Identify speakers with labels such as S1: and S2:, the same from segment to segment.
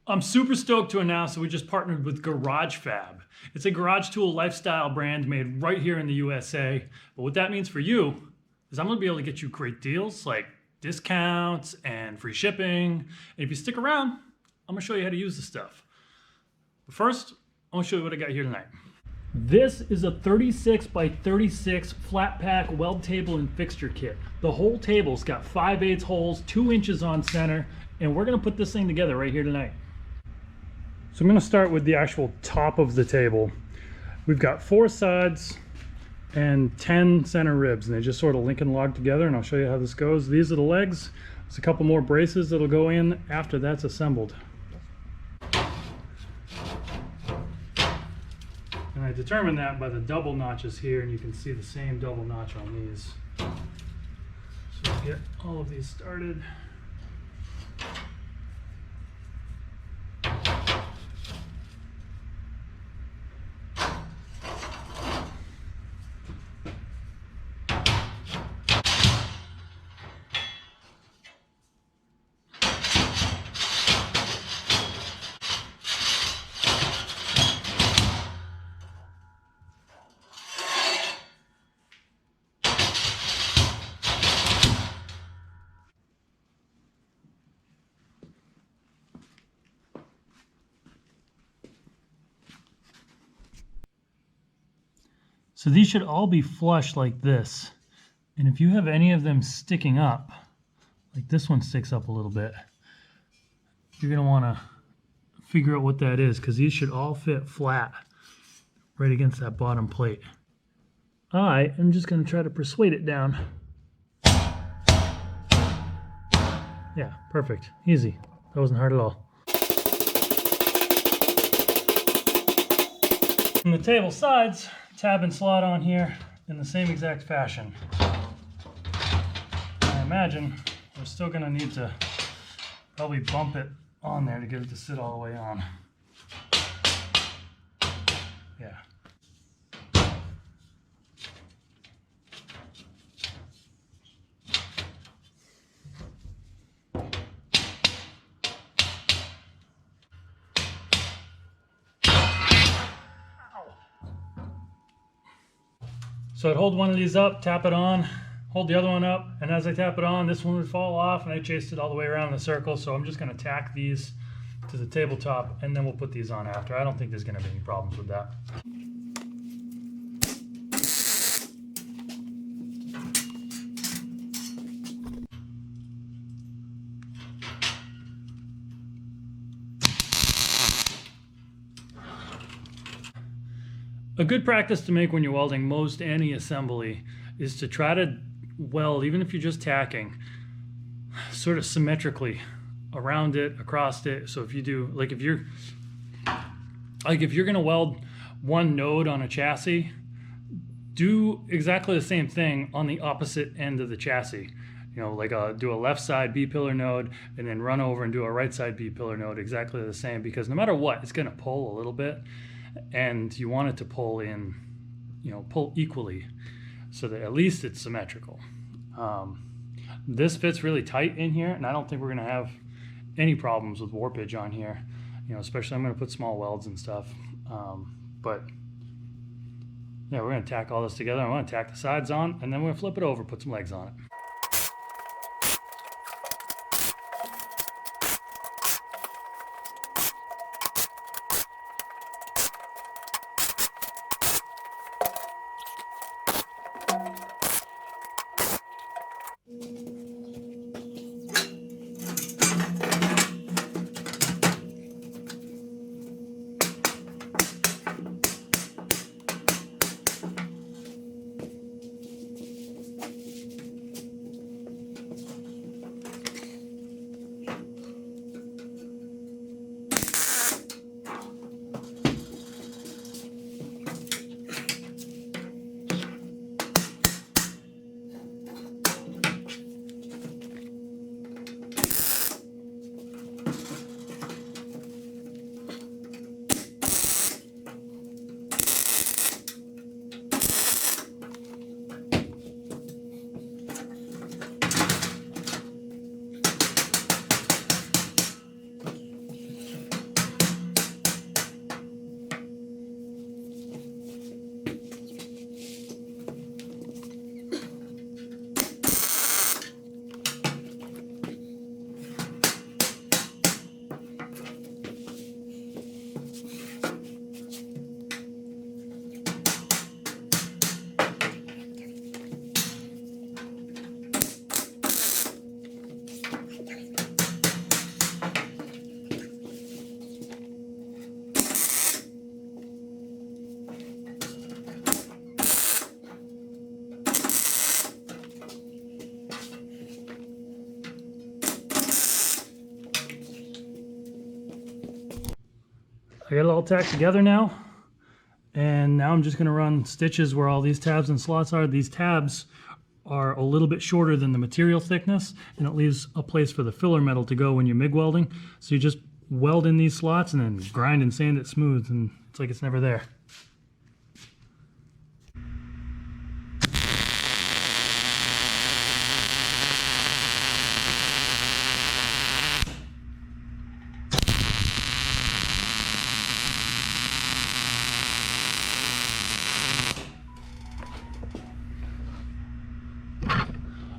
S1: I'm super stoked to announce that we just partnered with GarageFab. It's a garage tool lifestyle brand made right here in the USA. But what that means for you is I'm gonna be able to get you great deals like discounts and free shipping. And if you stick around, I'm gonna show you how to use the stuff. But first, I'm gonna show you what I got here tonight. This is a 36 by 36 flat pack weld table and fixture kit. The whole table's got 5/8 holes, 2 inches on center, and we're gonna put this thing together right here tonight. So I'm going to start with the actual top of the table. We've got 4 sides and 10 center ribs, and they just sort of link and log together, and I'll show you how this goes. These are the legs. There's a couple more braces that'll go in after that's assembled. And I determined that by the double notches here, and you can see the same double notch on these. So we'll get all of these started. So these should all be flush like this. And if you have any of them sticking up, like this one sticks up a little bit, you're gonna wanna figure out what that is, because these should all fit flat right against that bottom plate. I am just gonna try to persuade it down. Yeah, perfect, easy. That wasn't hard at all. On the table sides, tab and slot on here in the same exact fashion. I imagine we're still going to need to probably bump it on there to get it to sit all the way on. Yeah. So I'd hold one of these up, tap it on, hold the other one up, and as I tap it on, this one would fall off, and I chased it all the way around in a circle. So I'm just going to tack these to the tabletop, and then we'll put these on after. I don't think there's going to be any problems with that. A good practice to make when you're welding most any assembly is to try to weld, even if you're just tacking, sort of symmetrically around it, across it. So if you do, like if you're gonna weld one node on a chassis, do exactly the same thing on the opposite end of the chassis. You know, like do a left side B-pillar node and then run over and do a right side B-pillar node exactly the same, because no matter what, it's gonna pull a little bit. And you want it to pull in, you know, pull equally so that at least it's symmetrical. This fits really tight in here, and I don't think we're gonna have any problems with warpage on here, you know, especially I'm gonna put small welds and stuff. But yeah, we're gonna tack all this together. I'm gonna tack the sides on, and then we're gonna flip it over, put some legs on it. I got it all tacked together now. And now I'm just gonna run stitches where all these tabs and slots are. These tabs are a little bit shorter than the material thickness, and it leaves a place for the filler metal to go when you're MIG welding. So you just weld in these slots and then grind and sand it smooth, and it's like it's never there.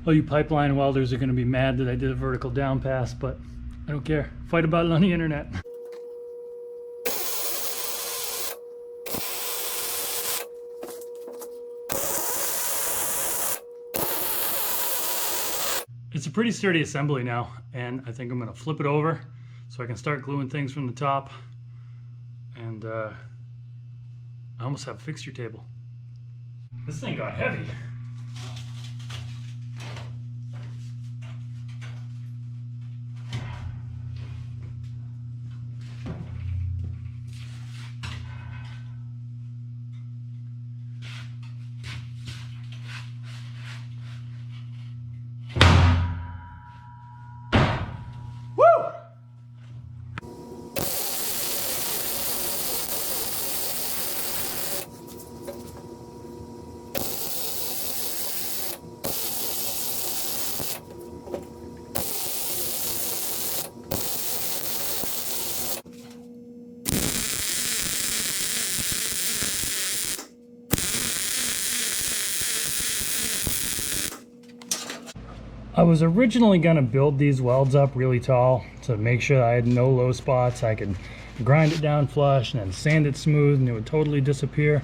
S1: Oh, you pipeline welders are going to be mad that I did a vertical down pass, but I don't care. Fight about it on the internet. It's a pretty sturdy assembly now, and I think I'm going to flip it over so I can start gluing things from the top. And I almost have a fixture table. This thing got heavy. I was originally going to build these welds up really tall to make sure I had no low spots. I could grind it down flush and then sand it smooth and it would totally disappear.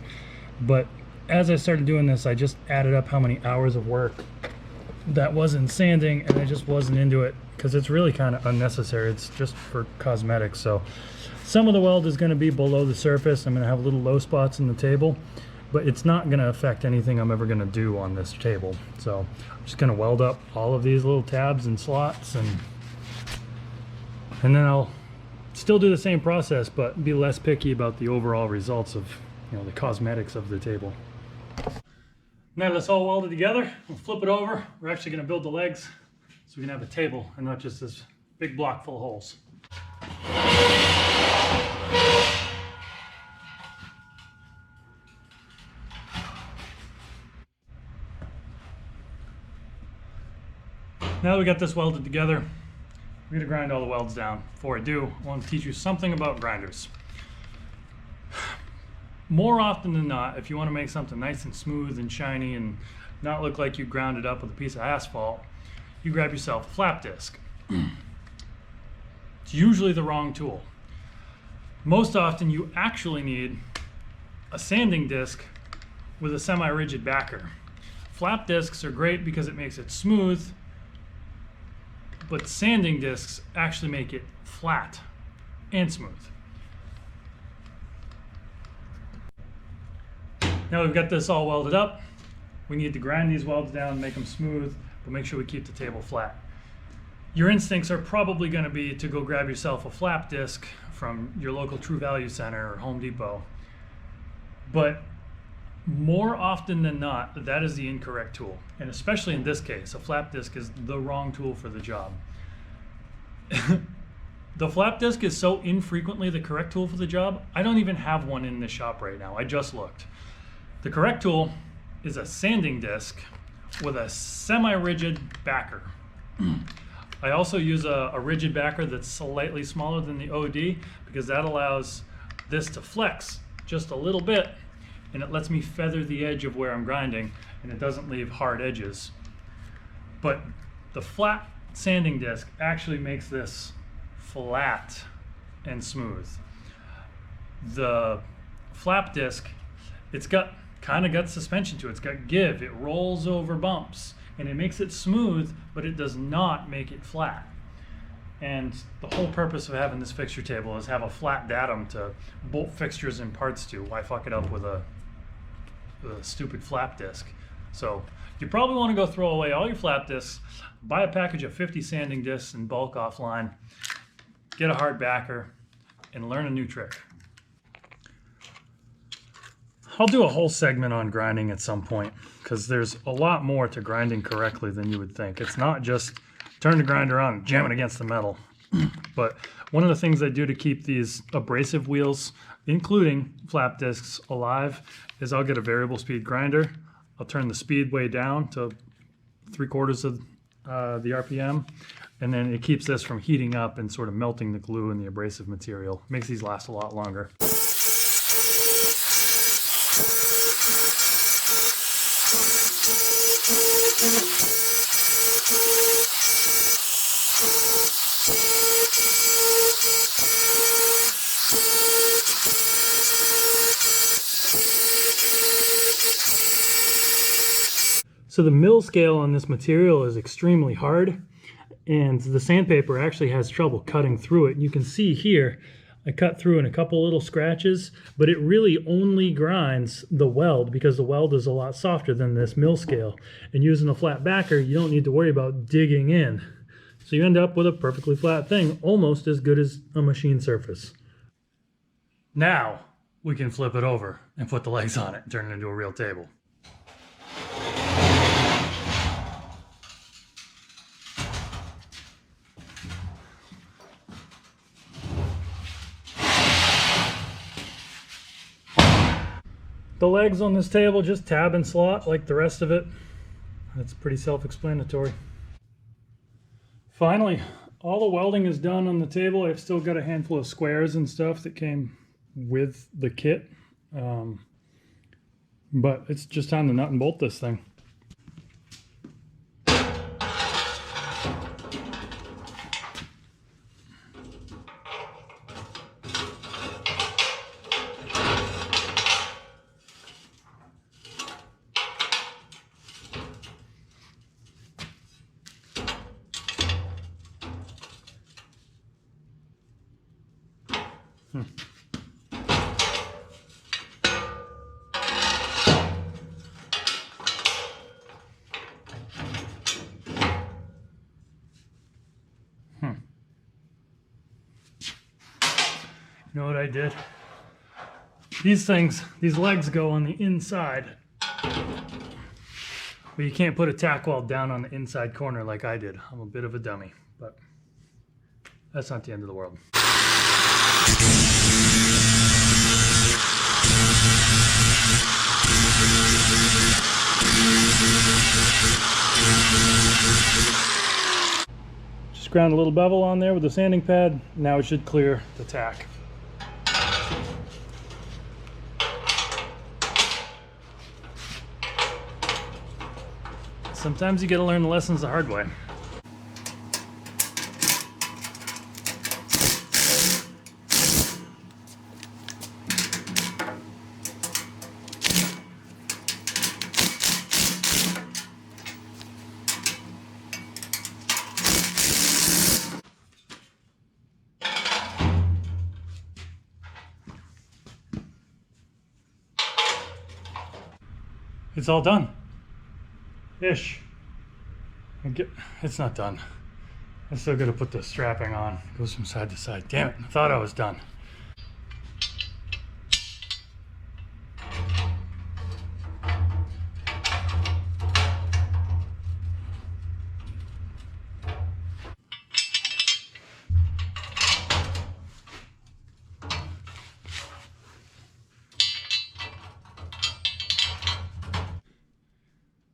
S1: But as I started doing this, I just added up how many hours of work that was in sanding, and I just wasn't into it because it's really kind of unnecessary. It's just for cosmetics. So some of the weld is going to be below the surface. I'm going to have little low spots in the table, but it's not going to affect anything I'm ever going to do on this table. So I'm just going to weld up all of these little tabs and slots, and then I'll still do the same process, but be less picky about the overall results of, the cosmetics of the table. Now that's all welded together, we'll flip it over. We're actually going to build the legs so we can have a table and not just this big block full of holes. Now that we got this welded together, we're going to grind all the welds down. Before I do, I want to teach you something about grinders. More often than not, if you want to make something nice and smooth and shiny and not look like you ground it up with a piece of asphalt, you grab yourself a flap disc. It's usually the wrong tool. Most often you actually need a sanding disc with a semi-rigid backer. Flap discs are great because it makes it smooth, but sanding discs actually make it flat and smooth. Now we've got this all welded up. We need to grind these welds down, make them smooth, but make sure we keep the table flat. Your instincts are probably going to be to go grab yourself a flap disc from your local True Value Center or Home Depot. But more often than not, that is the incorrect tool. And especially in this case, a flap disc is the wrong tool for the job. The flap disc is so infrequently the correct tool for the job, I don't even have one in the shop right now. I just looked. The correct tool is a sanding disc with a semi-rigid backer. I also use a rigid backer that's slightly smaller than the OD because that allows this to flex just a little bit, and it lets me feather the edge of where I'm grinding, and it doesn't leave hard edges. But the flat sanding disc actually makes this flat and smooth. The flap disc, it's got kind of got suspension to it. It's got give. It rolls over bumps, and it makes it smooth, but it does not make it flat. And the whole purpose of having this fixture table is have a flat datum to bolt fixtures and parts to. Why fuck it up with a stupid flap disc? So you probably want to go throw away all your flap discs, buy a package of 50 sanding discs in bulk offline, get a hard backer, and learn a new trick. I'll do a whole segment on grinding at some point because there's a lot more to grinding correctly than you would think. It's not just turn the grinder on and jam it against the metal. But one of the things I do to keep these abrasive wheels, including flap discs, alive is I'll get a variable speed grinder. I'll turn the speed way down to 3/4 of the RPM, and then it keeps this from heating up and sort of melting the glue and the abrasive material. Makes these last a lot longer. So the mill scale on this material is extremely hard, and the sandpaper actually has trouble cutting through it. And you can see here, I cut through in a couple little scratches, but it really only grinds the weld because the weld is a lot softer than this mill scale. And using a flat backer, you don't need to worry about digging in. So you end up with a perfectly flat thing, almost as good as a machine surface. Now we can flip it over and put the legs on it and turn it into a real table. The legs on this table just tab and slot like the rest of it. That's pretty self-explanatory. Finally, all the welding is done on the table. I've still got a handful of squares and stuff that came with the kit. But it's just time to nut and bolt this thing. You know what I did? These things, these legs go on the inside. But you can't put a tack weld down on the inside corner like I did. I'm a bit of a dummy, but that's not the end of the world. Just ground a little bevel on there with the sanding pad. Now it should clear the tack. Sometimes you gotta learn the lessons the hard way. It's all done. Ish. It's not done. I still gotta put the strapping on. It goes from side to side. Damn it, I thought I was done.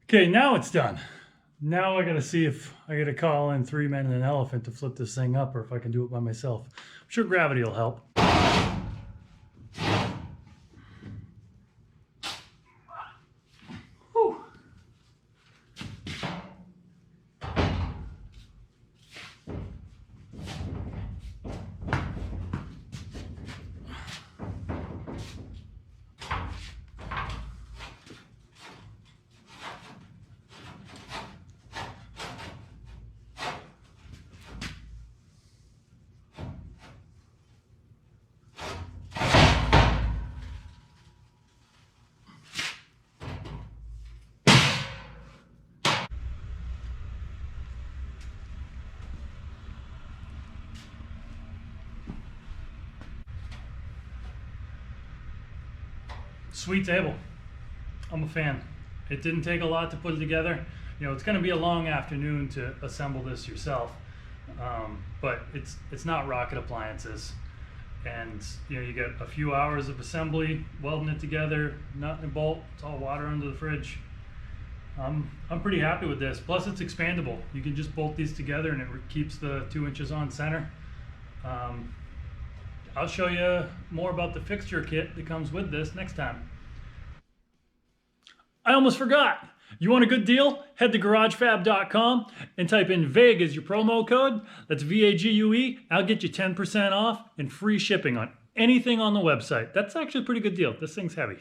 S1: Okay, now it's done. Now I gotta see if I gotta call in 3 men and an elephant to flip this thing up, or if I can do it by myself. I'm sure gravity will help. Whew. Sweet table. I'm a fan. It didn't take a lot to put it together. You know, it's going to be a long afternoon to assemble this yourself, but it's not rocket appliances. And you know, you get a few hours of assembly, welding it together, nut and bolt. It's all water under the fridge. I'm pretty happy with this. Plus, it's expandable. You can just bolt these together, and it keeps the 2 inches on center. I'll show you more about the fixture kit that comes with this next time. I almost forgot. You want a good deal? Head to GarageFab.com and type in VAGUE as your promo code. That's VAGUE. I'll get you 10% off and free shipping on anything on the website. That's actually a pretty good deal. This thing's heavy.